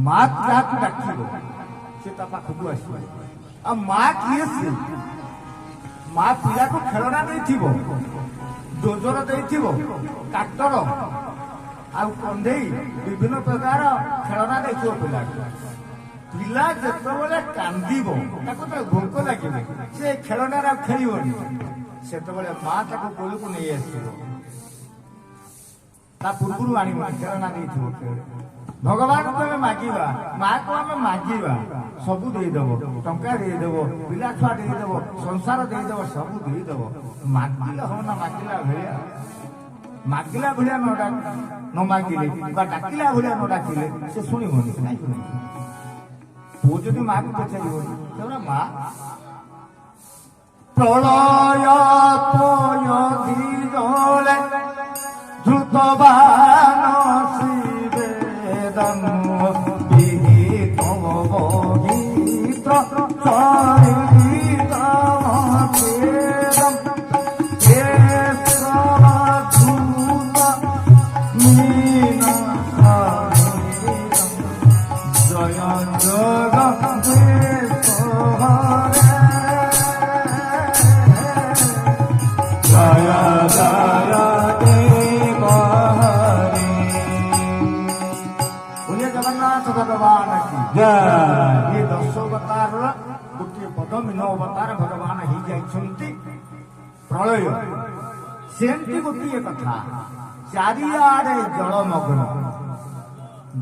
ମା ଯାହାକୁ ଡାକିବ ସେ ତା ପାଖକୁ ଆସିବ। ଆଉ ମା କିଏ ସେ? ମା ପିଲାକୁ ଖେଳନା ଦେଇଥିବ, ଡୋଜର ଦେଇଥିବ, କାଟର ଆଉ କଣ୍ଢେଇ ବିଭିନ୍ନ ପ୍ରକାର ଖେଳନା ଦେଇଥିବ ପିଲାକୁ। ପିଲା ଯେତେବେଳେ କାନ୍ଦିବ ତାକୁ ତ ଭୋକ ଲାଗିବ, ସେ ଖେଳନାରେ ଆଉ ଖେଳିବନି। ସେତେବେଳେ ମା ତାକୁ କୋଳକୁ ନେଇ ଆସିବ, ତା ପୂର୍ବରୁ ଆଣିବ ଖେଳନା ଦେଇଥିବ। ଭଗବାନଙ୍କୁ ଆମେ ମାଗିବା, ମାକୁ ଆମେ ମାଗିବା, ସବୁ ଦେଇଦବ, ଟଙ୍କା ଦେଇଦବ, ପିଲା ଛୁଆ ଦେଇଦବ, ସଂସାର ଦେଇଦବ, ସବୁ ଦେଇଦବ। ମାଗିଲେ ହବ ନା? ମାଗିଲା ଭଳିଆ ନ ମାଗିଲେ ବା ଡାକିଲା ଭଳିଆ ନ ଡାକିଲେ ସେ ଶୁଣିବନି। ପୁଅ ଯଦି ମାକୁ ପଚାରିବନି, ସେଗୁଡା ମା ପ୍ରଳୟ ଧୀରେ ଦ୍ରୁତବାନ ଶିବେଦନ ବିହିତ ଗୀତ ये 10 अवतार गोटे पद मीन अवतार भगवान ही जाइछन्ति प्रलय। सेमती गोटे कथा, चारिआडे जलमग्न,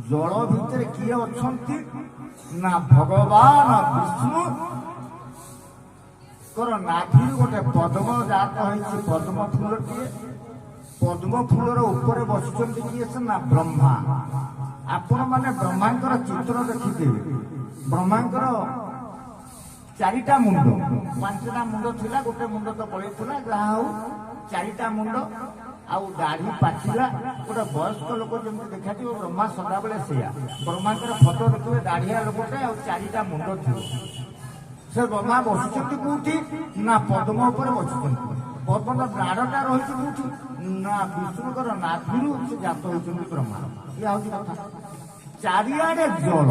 जल भितर किए अछन्ति ना भगवान विष्णु नाभि गोटे पद्म जात होइछि, पद्म फूलटिए। पद्म फूलर ऊपर बसिछन्ति किए से ना ब्रह्मा। आपण माने ब्रह्मांकर चित्र देखिथिबे, ब्रह्मांकर 4टा मुंड, 5टा मुंड थिला, गोटे मुंड तो पळेइथिला, जहा हो 4टा मुंड आउ दाढ़ी पाचिला। गोटे वयस्क लोक जेमति देखाथिबो ब्रह्मा सदाबेले सेया। ब्रह्मांकर फोटो देखिबे, दाढ़िया लोकटे आउ 4टा मुंड थिबो। से ब्रह्मा बसिछन्ति कोठी ना पद्म ऊपर बसिछन्ति। पद्मर डाढ़टा रहिछि कोठी ना विष्णुकर नाभिरु से जात होइछन्ति ब्रह्मा। या हଉଛି କଥା। ଚାରିଆଡେ ଜଳ,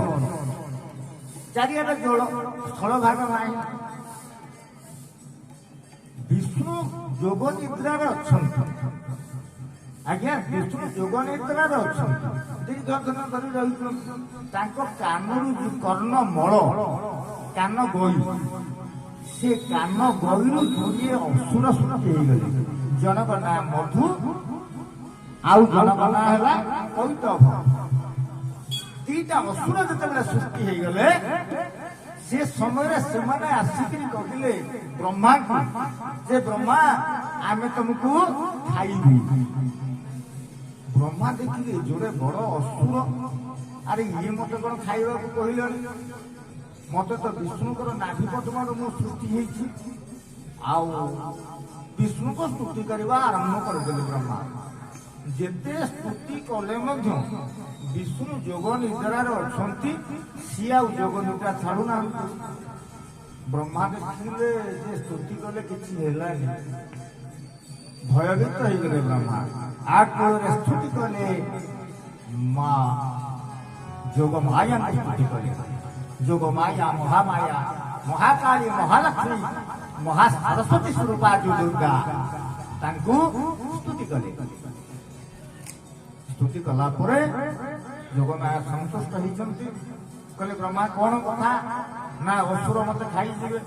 ଚାରିଆଡେ ଜଳ, ସ୍ଥଳ ଭାଗ ନାହିଁ। ବିଷ୍ଣୁ ଯୋଗ ନିଦ୍ରାରେ ଅଛନ୍ତି। ଆଜ୍ଞା, ବିଷ୍ଣୁ ଯୋଗ ନିଦ୍ରାରେ ଅଛନ୍ତି, ଦୀର୍ଘ ଦିନ ଧରି ରହିଛନ୍ତି। ତାଙ୍କ କାନରୁ କର୍ଣ୍ଣ ମଳ, କାନ ଗଇ, ସେ କାନ ଗଇରୁ ଯୋଡ଼ିଏ ଅସୁର ସୃଷ୍ଟି ହେଇଗଲେ। ଜଣକ ନାଁ ମଧୁ, ଆଉ ଜଣକ ନାଁ ହେଲା କୈତବ। 2ଟା ଅସୁର ଯେତେବେଳେ ସୃଷ୍ଟି ହେଇଗଲେ, ସେ ସମୟରେ ସେମାନେ ଆସିକିରି କହିଲେ ବ୍ରହ୍ମାଙ୍କୁ ଯେ ବ୍ରହ୍ମା ଆମେ ତମକୁ ଖାଇବୁ। ବ୍ରହ୍ମା ଦେଖିଲେ ଯୋଡ଼େ ବଡ ଅସୁର, ଆରେ ଇଏ ମତେ କଣ ଖାଇବାକୁ କହିଲେଣି? ମତେ ତ ବିଷ୍ଣୁଙ୍କର ନାଭି ପଦ୍ମରୁ ମୁଁ ସୃଷ୍ଟି ହେଇଛି। ଆଉ ବିଷ୍ଣୁଙ୍କ ସ୍ତୁତି କରିବା ଆରମ୍ଭ କରିଦେଲେ ବ୍ରହ୍ମା। ଯେତେ ସ୍ତୁତି କଲେ ମଧ୍ୟ ବିଷ୍ଣୁ ଯୋଗ ନିଦ୍ରାରେ ଅଛନ୍ତି, ସିଏ ଆଉ ଯୋଗ ନିଦ୍ରା ଛାଡୁନାହାନ୍ତି। ବ୍ରହ୍ମା ଦେଖିଲେ ଯେ ସ୍ତୁତି କଲେ କିଛି ହେଲାନି, ଭୟଭୀତ ହେଇଗଲେ ବ୍ରହ୍ମା। ଆଗରେ ସ୍ତୁତି କଲେ ମା ଯୋଗ ମାୟାଙ୍କୁ ସ୍ତୁତି କଲେ। ଯୋଗ ମାୟା, ମହାମାୟା, ମହାକାଳୀ, ମହାଲକ୍ଷ୍ମୀ, ମହାସରସ୍ୱତୀ ସ୍ୱରୂପା ଯୋଉ ଦୁର୍ଗା, ତାଙ୍କୁ ସ୍ତୁତି କଲେ। ସ୍ତୁତି କଲା ପରେ ଯୋଗମାୟା ସନ୍ତୁଷ୍ଟ ହେଇଛନ୍ତି। କହିଲେ ବ୍ରହ୍ମା କଣ କଥା? ନା ଅସୁର ମତେ ଖାଇଯିବେ,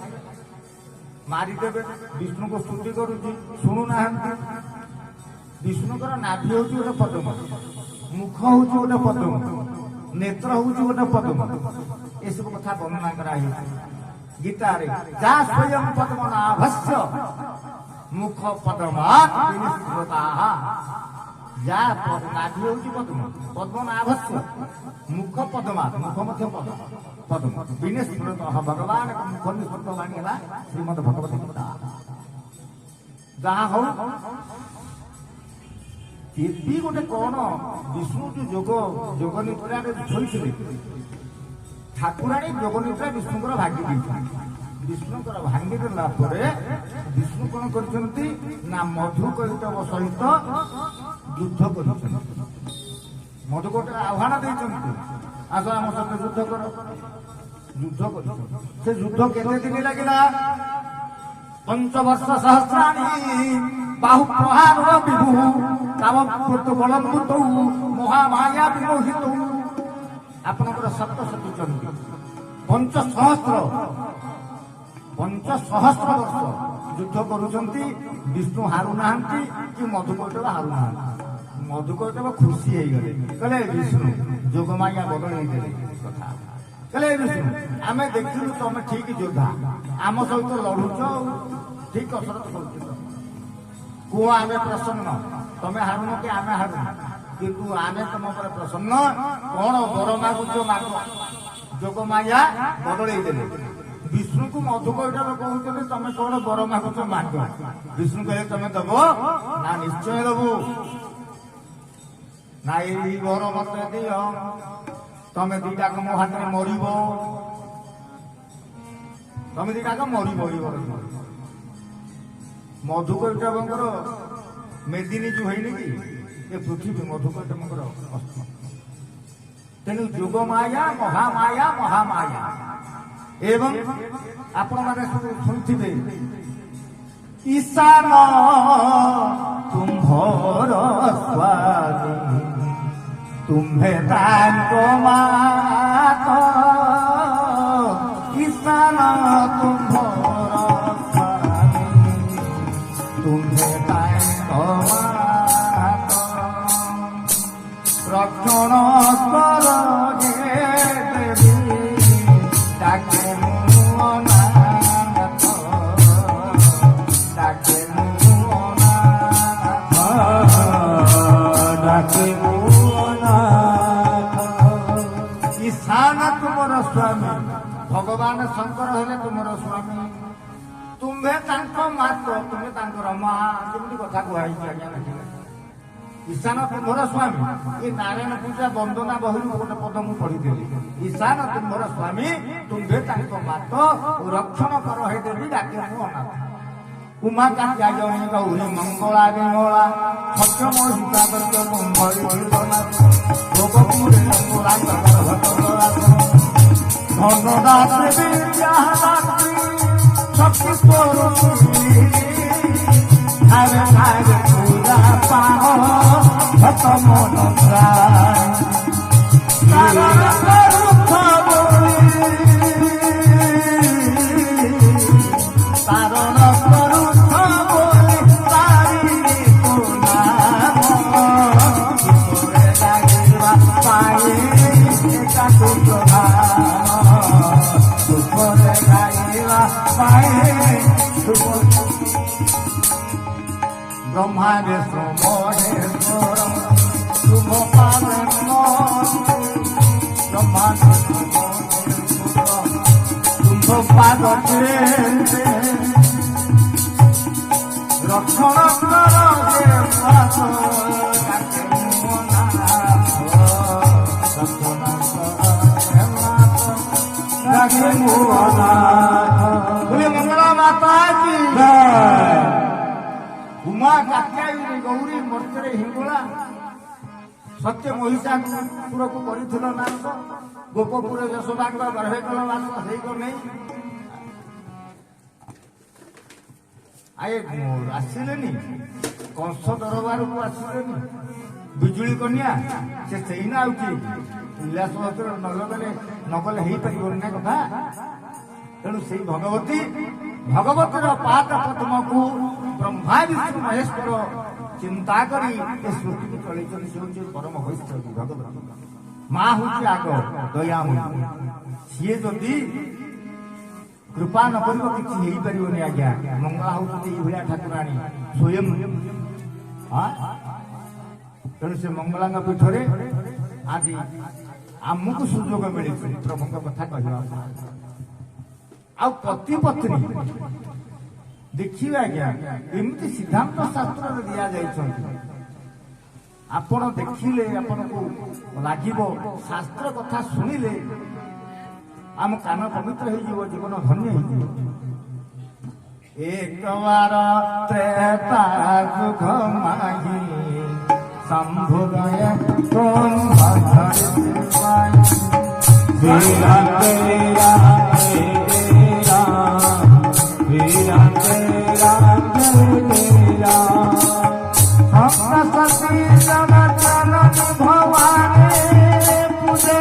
ମାରିଦେବେ। ବିଷ୍ଣୁଙ୍କୁ ସ୍ତୁତି କରୁଛି, ଶୁଣୁନାହାନ୍ତି। ବିଷ୍ଣୁଙ୍କର ନାଭି ହଉଛି ଗୋଟେ ପଦ୍ମ, ମୁଖ ହଉଛି ଗୋଟେ ପଦ୍ମ, ନେତ୍ର ହଉଛି ଗୋଟେ ପଦ୍ମ। ଏସବୁ କଥା ବର୍ଣ୍ଣନା କରାହେଇଛି ଗୀତାରେ। ଯା ସ୍ୱୟଂ ପଦ୍ମନାଭସ୍ୟ ମୁଖ ପଦ୍ମାତ୍ ବିନିସୃତାଃ। ଯା ନାଭି ହଉଛି ପଦ୍ମ, ପଦ୍ମନାଭସ୍ୟ ମୁଖ ପଦ୍ମାତ୍, ମୁଖ ମଧ୍ୟ ପଦ୍ମ, ବିନିସୃତାଃ। ଭଗବାନଙ୍କ ମୁଖ ନିଃସୃତ ବାଣୀ ହେଲା ଶ୍ରୀମଦ୍ ଭଗବତ ଗୀତା। ଯାହା ହଉ, ଏବି ଗୋଟେ କଣ ବିଷ୍ଣୁ ଯୋଉ ଯୋଗ ନିଦ୍ରାରେ ଶୋଇଥିଲେ, ଠାକୁରାଣୀ ଯୋଗ ନିଦ୍ରା ବିଷ୍ଣୁଙ୍କର ଭାଙ୍ଗି ଦେଇଛନ୍ତି। ବିଷ୍ଣୁଙ୍କର ଭାଙ୍ଗି ଦେଲା ପରେ ବିଷ୍ଣୁ କଣ କରିଛନ୍ତି ନା ମଧୁ କୈତବ ସହିତ ଯୁଦ୍ଧ କରିଛନ୍ତି। ମଧୁ ଗୋଟେ ଆହ୍ୱାନ ଦେଇଛନ୍ତି ଆସ ଆମ ସହିତ ଯୁଦ୍ଧ କର। ଯୁଦ୍ଧ କରି ସେ ଯୁଦ୍ଧ କେତେ ଦିନ ଲାଗିଲା? 5 ବର୍ଷ ସହସ୍ରାଣୀ ବାହୁ ପ୍ରହାର ବିଭୁ କାମକୃତ ବଳମ୍ବୁତ ମହାମାୟା ବିମୋହିତ। ଆପଣଙ୍କର ସପ୍ତଶତୀ ଚଣ୍ଡୀ 5 ସହସ୍ର ବର୍ଷ ଯୁଦ୍ଧ କରୁଛନ୍ତି। ବିଷ୍ଣୁ ହାରୁନାହାନ୍ତି କି ମଧୁକୈଟବ ହାରୁନାହାନ୍ତି। ମଧୁକୈଟବ ଖୁସି ହେଇଗଲେ, କହିଲେ ବିଷ୍ଣୁ ଯୋଗମାୟା ବଦଳେଇ ଦେଲେ କଥା। କହିଲେ ବିଷ୍ଣୁ ଆମେ ଦେଖିଲୁ ତମେ ଠିକ ଯୋଦ୍ଧା, ଆମ ସହିତ ଲଢୁଛ, ଠିକ କସରତ କରୁଛ, କୁହ ଆମେ ପ୍ରସନ୍ନ, ତମେ ହାରୁନ କି ଆମେ ହାରୁନ, କିନ୍ତୁ ଆମେ ତମ ଉପରେ ପ୍ରସନ୍ନ। କଣ ବର ମାଗୁଛ ମାଗ। ଯୋଗମାୟା ବଦଳେଇ ଦେଲେ। ବିଷ୍ଣୁକୁ ମଧୁକୈଟବ କହୁଛନ୍ତି ତମେ କଣ ବର ମାଗୁଛ ମାଗ। ବିଷ୍ଣୁ କହିଲେ ତମେ ଦବ ନା? ନିଶ୍ଚୟ ଦବୁ। ନା ଏଇ ବର ମତେ ଦିଅ, ତମେ ଦିଟାକ ମୋ ହାତରେ ମରିବ, ତମେ ଦିଟାକ ମରିବ। ଏଇ ବର ମଧୁକୈଟବଙ୍କର ମେଦିନୀ ଯୋଉ ହେଇନି କି ଏ ପୃଥିବୀ ମଧୁକୈଟବଙ୍କର ଅସ୍ତ। ତେଣୁ ଯୋଗମାୟା ମହାମାୟା ମହାମାୟା। ଏବଂ ଆପଣମାନେ ଶୁଣିଥିବେ ଈଶାନ ତୁମ୍ଭର ସ୍ୱାମୀ ତୁମ୍ଭେ ତାଙ୍କ ମାତ। ଈଶାନ ତୁମ୍ଭର ସ୍ୱାମୀ ତୁମ୍ଭେ ତାଙ୍କ ମାତ। ରକ୍ଷଣ କର ଦେବୀ ଡାକେ ଅନାଥ, ଡାକେ ଅନାଥ, ଡାକେ ଅନାଥ। ଈଶାନ ତୁମର ସ୍ୱାମୀ, ଭଗବାନ ଶଙ୍କର ହେଲେ ତୁମର ସ୍ୱାମୀ, ତୁମ୍ଭେ ତାଙ୍କ ମାତ, ତୁମେ ତାଙ୍କର ମା। ଯେମିତି କଥା କୁହାଯାଇଛି ଆଜ୍ଞା। ଈଶାନ ତୁମ୍ଭର ସ୍ୱାମୀ, ଏ ନାରାୟଣ ପୂଜା ବନ୍ଦନା ବହିରୁ ଗୋଟେ ପଦ ମୁଁ ପଢିଥିଲି। ଈଶାନ ତୁମ୍ଭର ସ୍ୱାମୀ ତୁମ୍ଭେ ତାଙ୍କ ମାତ, ରକ୍ଷଣ କର ହେ ଦେବୀ ଡାକେ ମୁଁ ଅନାଥ। ଉମାକାନ୍ତ ଗୌରୀ ମଙ୍ଗଳା ବିମଳା ସତ୍ୟମ ହିତାଦର୍ଶ କୁମ୍ଭଳି ଭୋଗପୁରେ ଧନଦାତ୍ରୀ ଶକ୍ତି ସ୍ୱରୂପୀ ধারে ধারে পূজা পাও ভক্ত মন প্রাণ তারা করুথ বলি তারণ করুথ বলি তারি নাম করে লাগিবা পায়ে একাকু প্রধান করে লাগিবা পায়ে ব্রহ্মাবে মহেশ্বর শুভ পাবে ব্রহ্মাবে শুভ পাদ রক্ষণ কর মঙ্গলা মাতা কি উমা কাত্যায়নী গৌରୀ ମର୍ତ୍ତ୍ୟରେ ହିଙ୍ଗୁଳା ସତ୍ୟ ମହିଷାସୁରକୁ କରିଥିଲ ନାଶ ଗୋପପୁର ଯଶୋଦାଙ୍କ ଗର୍ଭେ କଲ ବାସ ହେଇକ ନେଇ ଆଏ ଆସିଲେନି କଂସ ଦରବାରକୁ ଆସିଲେନି ବିଜୁଳି କନ୍ୟା ସେ ସେଇନା ଆଉ କିଏ ଉଲ୍ଲାସ ନଗଲେ ହେଇପାରିବନି ନା କଥା। ତେଣୁ ସେଇ ଭଗବତୀର ପାଦ ପଦ୍ମକୁ ବ୍ରହ୍ମା ବିଷ୍ଣୁ ମହେଶ୍ୱର ଚିନ୍ତା କରି ଏ ସୃଷ୍ଟିକୁ ଚଳେଇଛନ୍ତି। ସେ ହଉଛି ପରମ ବୈଷ୍ଣବୀ ଭଗବତୀ। ମା ହଉଛି ଆଗ ଦୟାମୟୀ। ସିଏ ଯଦି କୃପା ନ କରିବ କିଛି ହେଇପାରିବନି ଆଜ୍ଞା। ମଙ୍ଗଳା ହଉଛନ୍ତି ଏଇଭଳିଆ ଠାକୁରାଣୀ ସ୍ୱୟଂ। ତେଣୁ ସେ ମଙ୍ଗଳାଙ୍କ ପୀଠରେ ଆଜି ଆମକୁ ସୁଯୋଗ ମିଳିଛି ପ୍ରଭୁଙ୍କ କଥା କହିବା। ଆଉ ପତି ପତ୍ନୀ ଦେଖିବେ ଆଜ୍ଞା ଏମିତି ସିଦ୍ଧାନ୍ତ ଶାସ୍ତ୍ରରେ ଦିଆଯାଇଛନ୍ତି। ଆପଣ ଦେଖିଲେ ଆପଣଙ୍କୁ ଲାଗିବ ଶାସ୍ତ୍ର କଥା ଶୁଣିଲେ ଆମ କାନ ପବିତ୍ର ହେଇଯିବ, ଜୀବନ ଧନ୍ୟ ହେଇଯିବ। ଏକବାର ତ୍ରେତା ସୁଖ ମାହି ଶମ୍ଭୁଦୟ श्री राम जय राम जय राम श्री राम जय राम जय राम सप्त सती जगत जननी भवानी पूजे